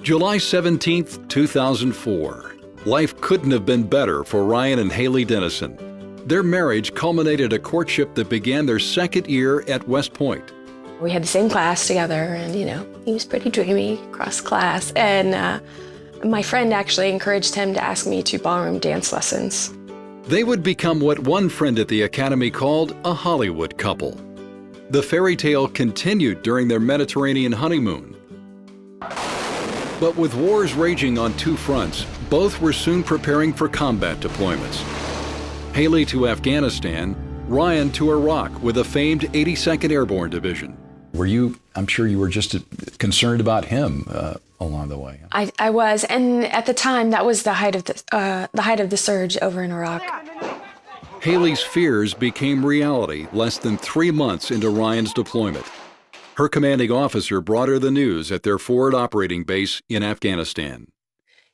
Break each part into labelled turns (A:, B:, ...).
A: July 17th, 2004. Life couldn't have been better for Ryan and Haley Dennison. Their marriage culminated a courtship that began their second year at West Point.
B: We had the same class together, and he was pretty dreamy across class. And my friend actually encouraged him to ask me to ballroom dance lessons.
A: They would become what one friend at the Academy called a Hollywood couple. The fairy tale continued during their Mediterranean honeymoon. But with wars raging on two fronts, both were soon preparing for combat deployments. Haley to Afghanistan, Ryan to Iraq with the famed 82nd Airborne Division.
C: I'm sure you were just concerned about him along the way.
B: I was, and at the time, that was the height of the surge over in Iraq.
A: Haley's fears became reality less than 3 months into Ryan's deployment. Her commanding officer brought her the news at their forward operating base in Afghanistan.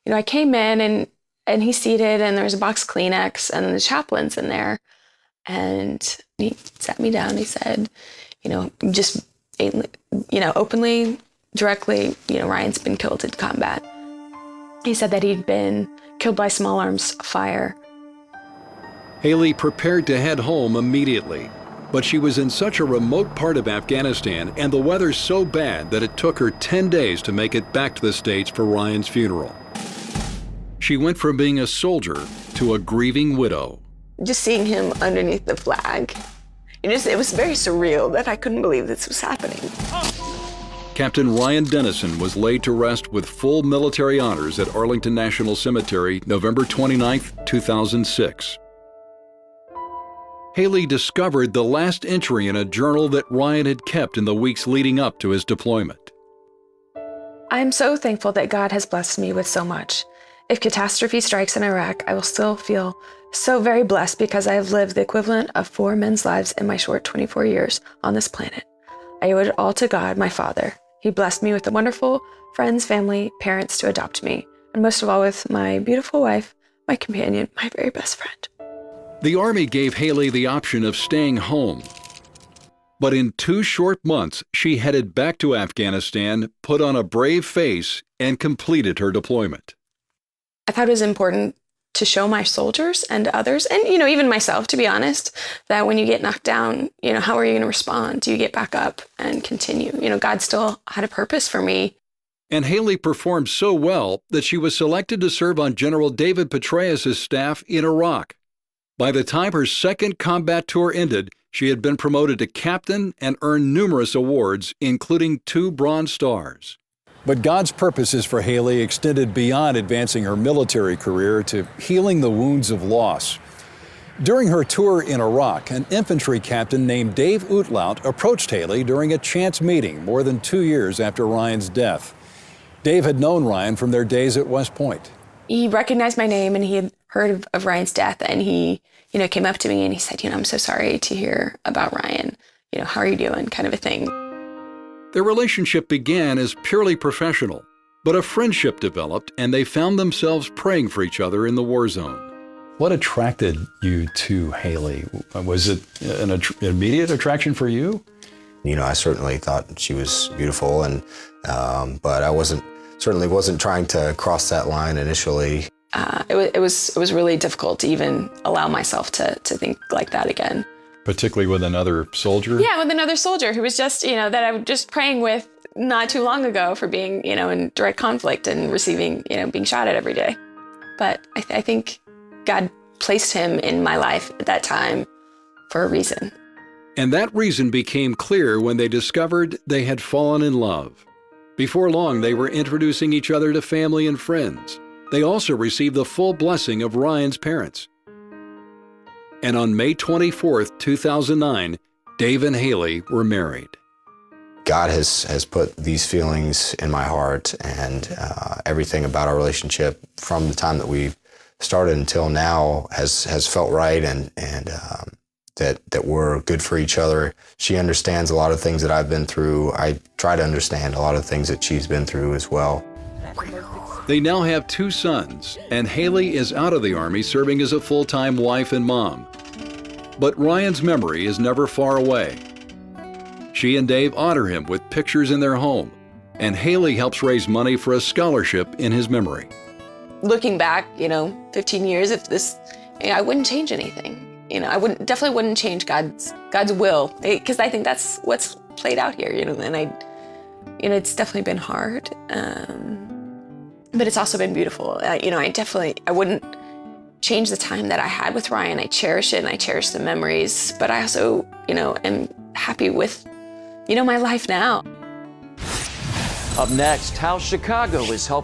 B: I came in and he's seated, and there was a box of Kleenex, and the chaplain's in there. And he sat me down. He said, just, openly, directly, Ryan's been killed in combat. He said that he'd been killed by small arms fire.
A: Haley prepared to head home immediately, but she was in such a remote part of Afghanistan and the weather so bad that it took her 10 days to make it back to the States for Ryan's funeral. She went from being a soldier to a grieving widow.
B: Just seeing him underneath the flag, it was very surreal that I couldn't believe this was happening.
A: Captain Ryan Dennison was laid to rest with full military honors at Arlington National Cemetery, November 29, 2006. Haley discovered the last entry in a journal that Ryan had kept in the weeks leading up to his deployment.
B: I'm so thankful that God has blessed me with so much. If catastrophe strikes in Iraq, I will still feel so very blessed because I have lived the equivalent of 4 men's lives in my short 24 years on this planet. I owe it all to God, my Father. He blessed me with a wonderful friends, family, parents to adopt me, and most of all with my beautiful wife, my companion, my very best friend.
A: The Army gave Haley the option of staying home. But in 2 short months, she headed back to Afghanistan, put on a brave face, and completed her deployment.
B: I thought it was important to show my soldiers and others, and even myself, to be honest, that when you get knocked down, how are you going to respond? Do you get back up and continue? God still had a purpose for me.
A: And Haley performed so well that she was selected to serve on General David Petraeus' staff in Iraq. By the time her second combat tour ended, she had been promoted to captain and earned numerous awards, including 2 Bronze Stars. But God's purposes for Haley extended beyond advancing her military career to healing the wounds of loss. During her tour in Iraq, an infantry captain named Dave Utlaut approached Haley during a chance meeting more than 2 years after Ryan's death. Dave had known Ryan from their days at West Point.
B: He recognized my name, and he had heard of Ryan's death, and he, came up to me and he said, I'm so sorry to hear about Ryan. How are you doing? Kind of a thing.
A: Their relationship began as purely professional, but a friendship developed and they found themselves praying for each other in the war zone.
C: What attracted you to Haley? Was it an immediate attraction for you?
D: I certainly thought she was beautiful, and but I certainly wasn't trying to cross that line initially.
B: It was really difficult to even allow myself to think like that again.
C: Particularly with another soldier?
B: Yeah, with another soldier who was just, that I was just praying with not too long ago for being, in direct conflict and receiving, being shot at every day. But I think God placed him in my life at that time for a reason.
A: And that reason became clear when they discovered they had fallen in love. Before long, they were introducing each other to family and friends. They also received the full blessing of Ryan's parents. And on May 24th, 2009, Dave and Haley were married.
D: God has put these feelings in my heart, and everything about our relationship from the time that we started until now has felt right, and that we're good for each other. She understands a lot of things that I've been through. I try to understand a lot of things that she's been through as well.
A: They now have 2 sons, and Haley is out of the Army serving as a full-time wife and mom. But Ryan's memory is never far away. She and Dave honor him with pictures in their home, and Haley helps raise money for a scholarship in his memory.
B: Looking back, 15 years, if this, I wouldn't change anything. I definitely wouldn't change God's will, because I think that's what's played out here, and it's definitely been hard, but it's also been beautiful. I wouldn't change the time that I had with Ryan. I cherish it, and I cherish the memories, but I also, am happy with, my life now.
E: Up next, how Chicago is helping